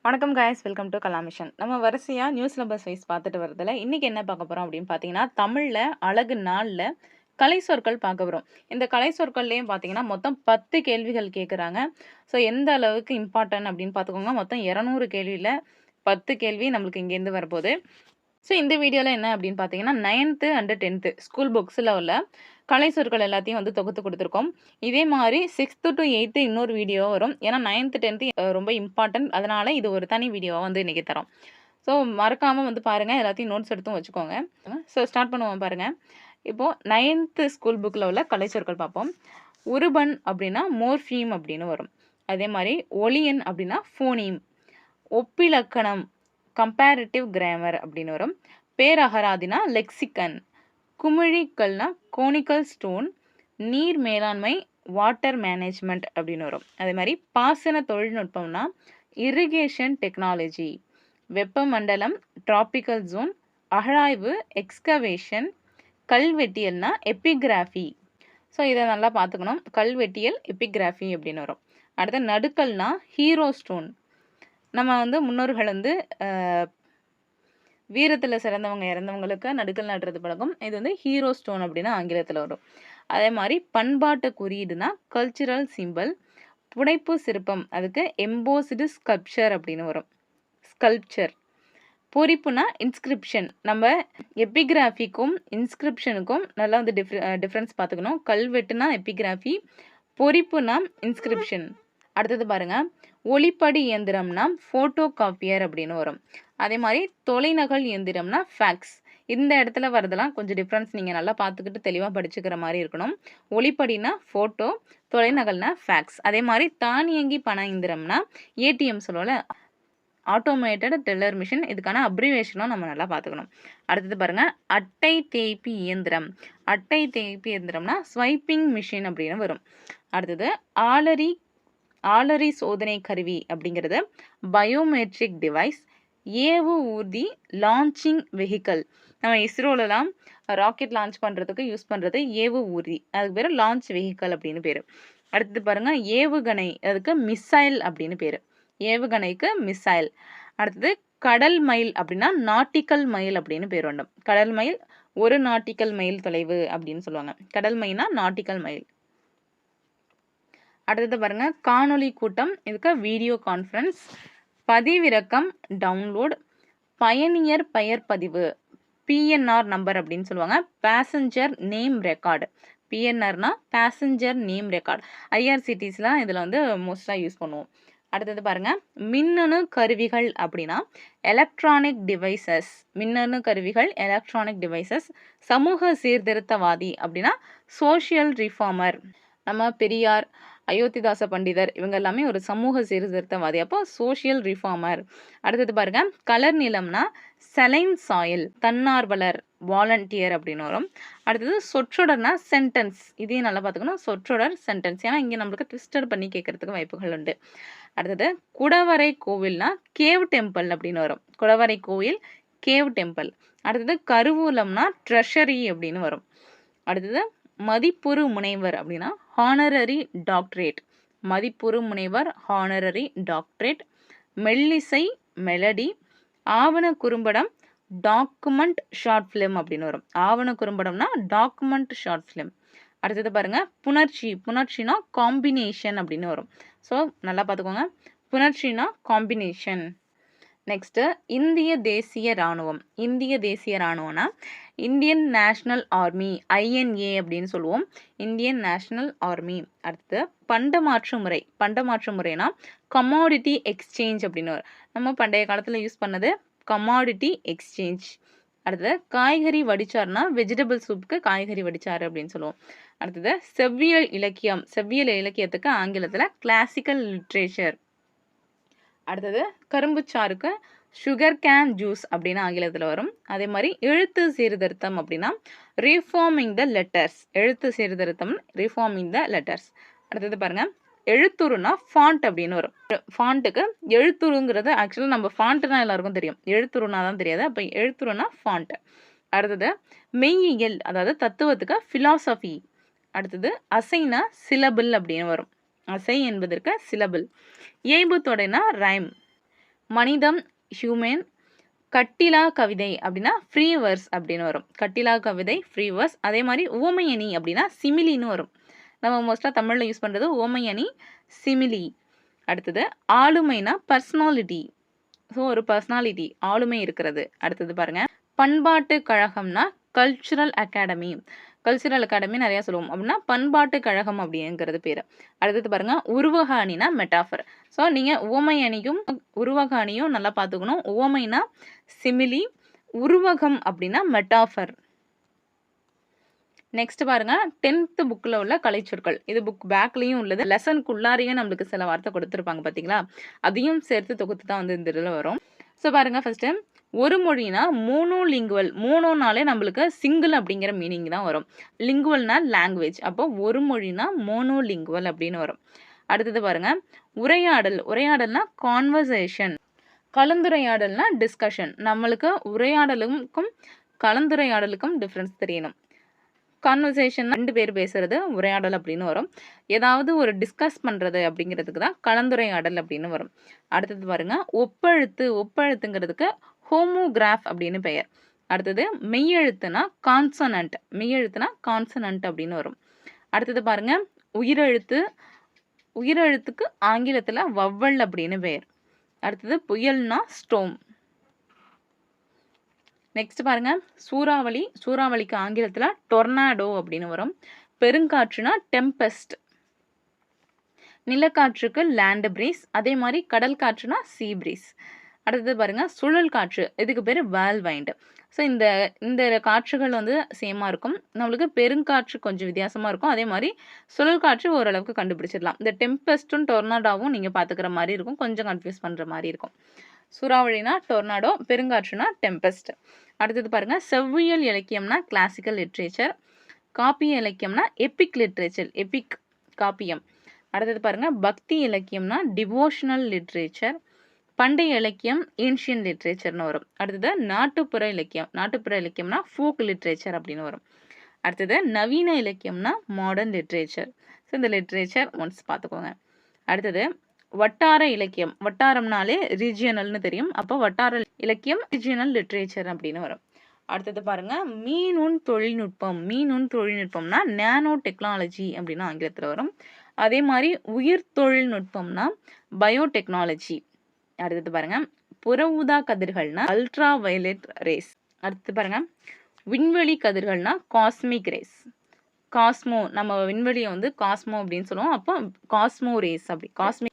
வணக்கம் guys, welcome to கலாமிஷன். நம்ம வரிசையா நியூ சிலபஸ் வைஸ் பார்த்துட்டு வரதுல இன்னைக்கு என்ன பார்க்க போறோம் அப்படின்னு பார்த்தீங்கன்னா, தமிழ்ல அழகு 4ல கலை சொற்கள் பார்க்க போறோம். இந்த கலை சொற்கள்லயும் பார்த்தீங்கன்னா, மொத்தம் 10 கேள்விகள் கேட்குறாங்க. ஸோ எந்த அளவுக்கு இம்பார்ட்டன்ட் அப்படின்னு பார்த்துக்கோங்க. மொத்தம் 200 கேள்வியில 10 கேள்வி நம்மளுக்கு இங்கேருந்து வரப்போகுது. ஸோ இந்த வீடியோவில் என்ன அப்படின்னு பார்த்தீங்கன்னா 9th அண்ட் 10th ஸ்கூல் புக்ஸில் உள்ள கலை சொற்கள் எல்லாத்தையும் வந்து தொகுத்து கொடுத்துருக்கோம். இதே மாதிரி 6th to 8th இன்னொரு வீடியோ வரும். ஏன்னா 9th 10th ரொம்ப இம்பார்ட்டன்ட். அதனால இது ஒரு தனி வீடியோவாக வந்து இன்றைக்கி தரோம். ஸோ மறக்காமல் வந்து பாருங்கள், எல்லாத்தையும் நோட்ஸ் எடுத்தும் வச்சுக்கோங்க. ஸோ ஸ்டார்ட் பண்ணுவோம் பாருங்கள். இப்போது 9th ஸ்கூல் புக்கில் உள்ள கலை சொற்கள் பார்ப்போம். உருபன் அப்படின்னா மோர்ஃபீம் அப்படின்னு வரும். அதே மாதிரி ஒளியன் அப்படின்னா ஃபோனீம். ஒப்பிலக்கணம் கம்பேரிட்டிவ் கிராமர் அப்படின்னு வரும். பேரகராதினா லெக்சிகன். குமிழிக்கல்னா கோனிக்கல் ஸ்டோன். நீர் மேலாண்மை வாட்டர் மேனேஜ்மெண்ட் அப்படின்னு வரும். அதே மாதிரி பாசன தொழில்நுட்பம்னா இரிகேஷன் டெக்னாலஜி. வெப்பமண்டலம் டிராபிக்கல் ஜோன். அகழாய்வு எக்ஸ்கவேஷன். கல்வெட்டியல்னா எபிகிராஃபி. ஸோ இதை நல்லா பார்த்துக்கணும். கல்வெட்டியல் எபிகிராஃபி அப்படின்னு வரும். அடுத்து நடுக்கல்னா ஹீரோ ஸ்டோன். நம்ம வந்து முன்னோர்கள் வந்து வீரத்தில் சிறந்தவங்க இறந்தவங்களுக்கு நடுக்கல் நடுறது பழக்கம். இது வந்து ஹீரோ ஸ்டோன் அப்படின்னு ஆங்கிலத்தில் வரும். அதே மாதிரி பண்பாட்டு குறியீடுனா கல்ச்சுரல் சிம்பிள். புடைப்பு சிற்பம் அதுக்கு எம்போஸ்டு ஸ்கல்ப்சர் அப்படின்னு வரும். ஸ்கல்ப்சர். பொறிப்புனா இன்ஸ்கிரிப்ஷன். நம்ம எபிகிராஃபிக்கும் இன்ஸ்கிரிப்ஷனுக்கும் நல்லா வந்து டிஃப்ரென்ஸ் பார்த்துக்கணும். கல்வெட்டுனா எபிகிராஃபி, பொறிப்புனா இன்ஸ்கிரிப்ஷன். அடுத்தது பாருங்க, ஒளிப்படி இயந்திரம்னா ஃபோட்டோ காப்பியர் அப்படின்னு வரும். அதே மாதிரி தொலைநகல் இயந்திரம்னா ஃபேக்ஸ். இந்த இடத்துல வரதெல்லாம் கொஞ்சம் டிஃப்ரென்ஸ் நீங்கள் நல்லா பார்த்துக்கிட்டு தெளிவாக படிச்சுக்கிற மாதிரி இருக்கணும். ஒளிப்படினா ஃபோட்டோ, தொலைநகல்னா ஃபேக்ஸ். அதே மாதிரி தானியங்கி பண இயந்திரம்னா ஏடிஎம் சொல்லல, ஆட்டோமேட்டட் டெல்லர் மிஷின். இதுக்கான அப்ரிவேஷனும் நம்ம நல்லா பார்த்துக்கணும். அடுத்தது பாருங்க, அட்டை தேய்ப்பி இயந்திரம். அட்டை தேய்ப்பி இயந்திரம்னா ஸ்வைப்பிங் மிஷின் அப்படின்னு வரும். அடுத்தது ஆளரி சோதனை கருவி அப்படிங்கிறது பயோமெட்ரிக் டிவைஸ். ஏவு ஊர்தி லான்ச்சிங் வெஹிக்கல். நம்ம இஸ்ரோலலாம் ராக்கெட் லான்ச் பண்ணுறதுக்கு யூஸ் பண்ணுறது ஏவு ஊர்தி, அதுக்கு பேர் லான்ச் வெஹிக்கல் அப்படின்னு பேர். அடுத்தது பாருங்கள், ஏவுகணை அதுக்கு மிசைல் அப்படின்னு பேர். ஏவுகணைக்கு மிசைல். அடுத்தது கடல் மைல் அப்படின்னா நாட்டிக்கல் மைல் அப்படின்னு பேர் வேண்டும். கடல் மைல் 1 நாட்டிக்கல் மைல் தொலைவு அப்படின்னு சொல்லுவாங்க. கடல் மைல்னா நாட்டிக்கல் மைல். அடுத்தது பாருங்க, காணொலி கூட்டம் இதுக்கு வீடியோ கான்ஃபரன்ஸ். பதிவிறக்கம் டவுன்லோட். பயணியர் பெயர் பதிவு பிஎன்ஆர் நம்பர் அப்படின்னு சொல்லுவாங்க. Passenger name record. பிஎன்ஆர்னா பேசஞ்சர் நேம் ரெக்கார்டு. ஐஆர்சிடிஸ்லாம் இதில் வந்து மோஸ்ட்டாக யூஸ் பண்ணுவோம். அடுத்தது பாருங்க, மின்னணு கருவிகள் அப்படின்னா எலக்ட்ரானிக் டிவைசஸ். மின்னணு கருவிகள் எலக்ட்ரானிக் டிவைசஸ். சமூக சீர்திருத்தவாதி அப்படின்னா சோஷியல் ரிஃபார்மர். நம்ம பெரியார், அயோத்திதாச பண்டிதர் இவங்க எல்லாமே ஒரு சமூக சீர்திருத்தவாதி, அப்போ சோஷியல் ரிஃபார்மர். அடுத்தது பாருங்க, கலர் நிலம்னா செலைன் சாயில். தன்னார்வலர் வாலண்டியர் அப்படின்னு வரும். அடுத்தது சொற்றொடர்னா சென்டென்ஸ். இதையும் நல்லா பார்த்துக்கணும். சொற்றொடர் சென்டென்ஸ், ஏன்னா இங்கே நம்மளுக்கு ட்விஸ்டர் பண்ணி கேட்கறதுக்கு வாய்ப்புகள் உண்டு. அடுத்தது குடவரை கோவில்னா கேவ் டெம்பிள் அப்படின்னு வரும். குடவரை கோவில் கேவ் டெம்பிள். அடுத்தது கருவூலம்னா ட்ரெஷரி அப்படின்னு வரும். அடுத்தது மதிப்புறு முனைவர் அப்படின்னா ஹானரரி டாக்டரேட். மதிப்புறு முனைவர் ஹானரரி டாக்டரேட். மெல்லிசை மெலடி. ஆவண குறும்படம் டாக்குமெண்ட் ஷார்ட் ஃபிலிம் அப்படின்னு வரும். ஆவண குறும்படம்னா டாக்குமெண்ட் ஷார்ட் ஃபிலிம். அடுத்தது பாருங்க, புணர்ச்சி. புணர்ச்சினா காம்பினேஷன் அப்படின்னு வரும். ஸோ நல்லா பார்த்துக்கோங்க, புணர்ச்சினா காம்பினேஷன். நெக்ஸ்ட்டு இந்திய தேசிய இராணுவம். இந்திய தேசிய இராணுவம்னா இந்தியன் நேஷ்னல் ஆர்மி, ஐஎன்ஏ அப்படின்னு சொல்லுவோம். Indian national army. அடுத்து பண்டமாற்று முறை. பண்டமாற்று முறைனா கமாடிட்டி எக்ஸ்சேஞ்ச் அப்படின்னு வரும். நம்ம பண்டைய காலத்தில் யூஸ் பண்ணது கமாடிட்டி எக்ஸ்சேஞ்ச். அடுத்தது காய்கறி வடிச்சார்னா வெஜிடபிள் சூப்புக்கு காய்கறி வடிச்சாறு அப்படின்னு சொல்லுவோம். அடுத்தது செவ்வியல் இலக்கியம். செவ்வியல் இலக்கியத்துக்கு ஆங்கிலத்தில் கிளாசிக்கல் லிட்ரேச்சர். அடுத்தது கரும்புச்சாருக்கு சுகர் கேன் ஜூஸ் அப்படின்னு ஆங்கிலத்தில் வரும். அதே மாதிரி எழுத்து சீர்திருத்தம் அப்படின்னா ரீஃபார்மிங் த லெட்டர்ஸ். எழுத்து சீர்திருத்தம் ரீஃபார்மிங் த லெட்டர்ஸ். அடுத்தது பாருங்க, எழுத்துருனா ஃபாண்ட் அப்படின்னு வரும். ஃபாண்ட்டுக்கு எழுத்துருங்கிறது ஆக்சுவலாக நம்ம ஃபாண்ட்டுனா எல்லாருக்கும் தெரியும், எழுத்துருனா தான் தெரியாது. அப்போ எழுத்துருனா ஃபாண்ட். அடுத்தது மெய்யியல், அதாவது தத்துவத்துக்கு ஃபிலாசபி. அடுத்தது அசைனா சிலபிள் அப்படின்னு வரும். அசை என்பதற்கு சிலபிள். இயைபு தொடைனா ரைம். மனிதம் ஹியூமன். கட்டிலா கவிதை அப்படின்னா ஃப்ரீ வேர்ஸ் அப்படின்னு வரும். கட்டிலா கவிதை ஃப்ரீ வேர்ஸ். அதே மாதிரி உவமையணி அப்படின்னா சிமிலின்னு வரும். நம்ம மோஸ்ட்டாக தமிழில் யூஸ் பண்ணுறது உவமையணி, சிமிலி. அடுத்தது ஆளுமைனா பர்சனாலிட்டி. ஸோ ஒரு பர்சனாலிட்டி, ஆளுமை இருக்கிறது. அடுத்தது பாருங்க, பண்பாட்டு கழகம்னா கல்ச்சுரல் அகாடமி. கல்ச்சுரல் அகாடமி நிறையா சொல்லுவோம் அப்படின்னா பண்பாட்டு கழகம் அப்படிங்கிறது பேர். அடுத்தது பாருங்க, உருவக அணினா மெட்டாஃபர். ஸோ நீங்கள் உவமை அணியும் உருவக அணியும் நல்லா பார்த்துக்கணும். உவமைனா சிமிலி, உருவகம் அப்படின்னா மெட்டாஃபர். நெக்ஸ்ட் பாருங்க, 10th புக்கில் உள்ள கலைச்சொற்கள். இது புக் பேக்லேயும் உள்ளது, லெசனுக்கு உள்ளாரையும் நம்மளுக்கு சில வார்த்தை கொடுத்துருப்பாங்க பார்த்தீங்களா, அதையும் சேர்த்து தொகுத்து தான் வந்து இந்த இதில் வரும். ஸோ பாருங்க, ஃபர்ஸ்ட்டு ஒரு மொழினா மோனோலிங்குவல். மோனோனாலே நம்மளுக்கு சிங்கிள் அப்படிங்கிற மீனிங் தான் வரும். லிங்குவல்னா லாங்குவேஜ். அப்போ ஒரு மொழினா மோனோலிங்குவல் அப்படின்னு வரும். அடுத்தது பாருங்க, உரையாடல். உரையாடல்னா கான்வர்சேஷன். கலந்துரையாடல்னா டிஸ்கஷன். நம்மளுக்கு உரையாடலுக்கும் கலந்துரையாடலுக்கும் டிஃப்ரென்ஸ் தெரியணும். கான்வர்சேஷன் 2 பேர் பேசுறது உரையாடல் அப்படின்னு வரும். ஏதாவது ஒரு டிஸ்கஸ் பண்ணுறது அப்படிங்கிறதுக்கு தான் கலந்துரையாடல் அப்படின்னு வரும். அடுத்தது பாருங்க, ஒப்பெழுத்து. ஒப்பெழுத்துங்கிறதுக்கு ஹோமோகிராஃப் அப்படின்னு பெயர். அடுத்தது மெய்யெழுத்துனா கான்சனன்ட். மெய்யெழுத்துனா கான்சனன்ட் அப்படின்னு வரும். அடுத்தது பாருங்க, உயிரெழுத்து. உயிரெழுத்துக்கு ஆங்கிலத்தில் வவ்வல் அப்படின்னு பெயர். அடுத்தது புயல்னா ஸ்டோம். நெக்ஸ்ட் பாருங்க, சூறாவளி. சூறாவளிக்கு ஆங்கிலத்தில் டொர்னாடோ அப்படின்னு வரும். பெருங்காற்றுனா டெம்பெஸ்ட். நிலக்காற்றுக்கு லேண்ட் பிரீஸ். அதே மாதிரி கடல் காற்றுனா சீ பிரீஸ். அடுத்தது பாருங்க, சுழல் காற்று. இதுக்கு பேர் வேல்வைண்ட். ஸோ இந்த காற்றுகள் வந்து சேமாக இருக்கும். நம்மளுக்கு பெருங்காற்று கொஞ்சம் வித்தியாசமாக இருக்கும். அதே மாதிரி சுழல் காற்று ஓரளவுக்கு கண்டுபிடிச்சிடலாம். இந்த டெம்பெஸ்ட்டும் டொர்னாடோவும் நீங்கள் பார்த்துக்கிற மாதிரி இருக்கும், கொஞ்சம் கன்ஃபியூஸ் பண்ணுற மாதிரி இருக்கும். சூறாவளினா டொர்னாடோ, பெருங்காற்றுனா டெம்பெஸ்ட். அடுத்தது பாருங்க, செவ்வியல் இலக்கியம்னா கிளாசிக்கல் லிட்ரேச்சர். காப்பிய இலக்கியம்னா எபிக் லிட்ரேச்சர். எபிக் காப்பியம். அடுத்தது பாருங்க, பக்தி இலக்கியம்னா டிவோஷனல் லிட்ரேச்சர். பண்டைய இலக்கியம் ஏன்ஷியன் லிட்ரேச்சர்னு வரும். அடுத்தது நாட்டுப்புற இலக்கியம். நாட்டுப்புற இலக்கியம்னா ஃபோக் லிட்ரேச்சர் அப்படின்னு வரும். அடுத்தது நவீன இலக்கியம்னா மாடர்ன் லிட்ரேச்சர். ஸோ இந்த லிட்ரேச்சர் ஒன்ஸ் பார்த்துக்கோங்க. அடுத்தது வட்டார இலக்கியம். வட்டாரம்னாலே ரீஜியனல்னு தெரியும். அப்போ வட்டார இலக்கியம் ரீஜியனல் லிட்ரேச்சர் அப்படின்னு வரும். அடுத்தது பாருங்க, மீநுண் தொழில்நுட்பம். மீநுண் தொழில்நுட்பம்னா நேனோ டெக்னாலஜி அப்படின்னு ஆங்கிலத்தில் வரும். அதே மாதிரி உயிர் தொழில்நுட்பம்னா பயோடெக்னாலஜி. அடுத்தது பாருங்க, புற ஊதா கதிர்கள்னா அல்ட்ரா வயலட் ரேஸ். அடுத்து பாருங்க, விண்வெளி கதிர்கள்னா காஸ்மிக் ரேஸ். காஸ்மோ, நம்ம விண்வெளியை வந்து காஸ்மோ அப்படின்னு சொல்லுவோம். அப்போ காஸ்மோ ரேஸ் அப்படி காஸ்மிக்.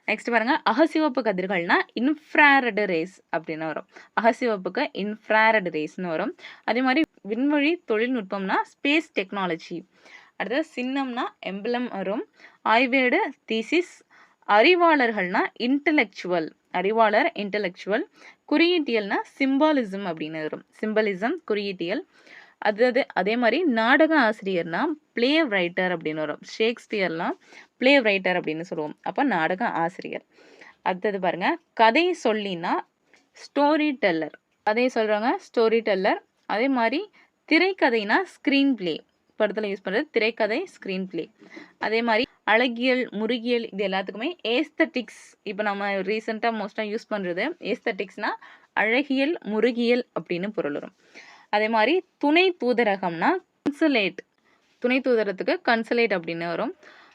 நெக்ஸ்ட் பாருங்க, அகசிவப்பு கதிர்கள்னா இன்ஃப்ராரெட் ரேஸ் அப்படின்னு வரும். அகசிவப்புக்கு இன்ஃப்ராரெட் ரேஸ்னு வரும். அதே மாதிரி விண்வெளி தொழில்நுட்பம்னா ஸ்பேஸ் டெக்னாலஜி. அடுத்தது சின்னம்னா எம்பளம் வரும். ஆய்வேடு தீசிஸ். அறிவாளர்கள்னா இன்டலெக்சுவல். அறிவாளர் இன்டலெக்சுவல். குறியீட்டியல்னா சிம்பாலிசம் அப்படின்னு வரும். சிம்பலிசம் குறியீட்டியல். அதே மாதிரி நாடக ஆசிரியர்னா பிளே ரைட்டர் அப்படின்னு வரும். ஷேக்ஸ்பியர்லாம் பிளே ரைட்டர் அப்படின்னு சொல்லுவோம். அப்போ நாடக ஆசிரியர். அடுத்தது பாருங்க, கதை சொல்லினா ஸ்டோரி டெல்லர். கதை சொல்கிறவங்க ஸ்டோரி டெல்லர். அதே மாதிரி திரைக்கதைனா ஸ்க்ரீன் பிளே. படத்தில் யூஸ் பண்ணுறது திரைக்கதை, ஸ்க்ரீன் பிளே. அதே மாதிரி அழகியல், முருகியல், இது எல்லாத்துக்குமே ஏஸ்தட்டிக்ஸ். இப்போ நம்ம ரீசெண்டாக மோஸ்ட்டாக யூஸ் பண்ணுறது ஏஸ்தட்டிக்ஸ்னா அழகியல், முருகியல் அப்படின்னு பொருள் வரும். அதே மாதிரி துணை தூதரகம்னா கன்சுலேட். துணை தூதரத்துக்கு கன்சுலேட் அப்படின்னு வரும்.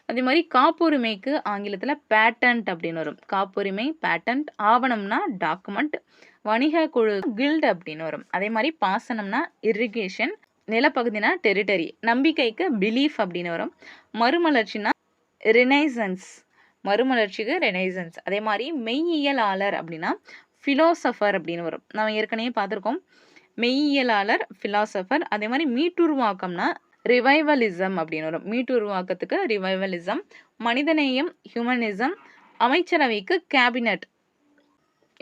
அதே மாதிரி காப்புரிமைக்கு ஆங்கிலத்தில் பேட்டன்ட் அப்படின்னு வரும். காப்புரிமை பேட்டன்ட். ஆவணம்னா டாக்குமெண்ட். வணிக குழு கில்ட் அப்படின்னு வரும். அதே மாதிரி பாசனம்னா இரிகேஷன். நிலப்பகுதினா டெரிட்டரி. நம்பிக்கைக்கு பிலீஃப் அப்படின்னு வரும். மறுமலர்ச்சினா ரெனைசன்ஸ். மறுமலர்ச்சிக்கு ரெனைசன்ஸ். அதே மாதிரி மெய்யியலாளர் அப்படின்னா ஃபிலோசஃபர் அப்படின்னு வரும். நம்ம ஏற்கனவே பார்த்துருக்கோம், மெய்யியலாளர், ஃபிலாசபர். அதே மாதிரி மீட்டுருவாக்கம்னா ரிவைவலிசம் அப்படின்னு வரும். மீட்டுருவாக்கத்துக்கு ரிவைவலிசம். மனிதநேயம் ஹியூமனிசம். அமைச்சரவைக்கு கேபினட்.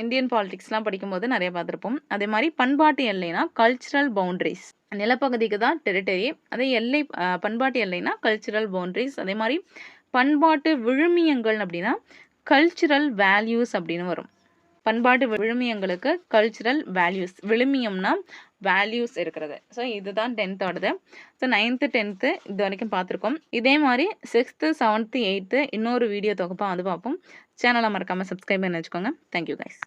இந்தியன் பாலிடிக்ஸ்லாம் படிக்கும்போது நிறைய பார்த்துருப்போம். அதே மாதிரி பண்பாட்டு எல்லைனா கல்ச்சுரல் பவுண்ட்ரிஸ். நிலப்பகுதிக்கு தான் டெரிட்டரி. அதே எல்லை பண்பாட்டு எல்லைனா கல்ச்சுரல் பவுண்ட்ரிஸ். அதே மாதிரி பண்பாட்டு விழுமியங்கள் அப்படின்னா கல்ச்சுரல் வேல்யூஸ் அப்படின்னு வரும். பண்பாட்டு விழுமியங்களுக்கு கல்ச்சுரல் வேல்யூஸ். விழுமியம்னா வேல்யூஸ் இருக்கிறது. ஸோ இதுதான் 10th. ஸோ 9th 10th இது வரைக்கும் பார்த்துருக்கோம். இதே மாதிரி 6th 7th 8th இன்னொரு வீடியோ தொகுப்பாக வந்து பார்ப்போம். சேனலை மறக்காமல் சப்ஸ்கிரைப் பண்ணி வச்சுக்கோங்க. Thank you guys.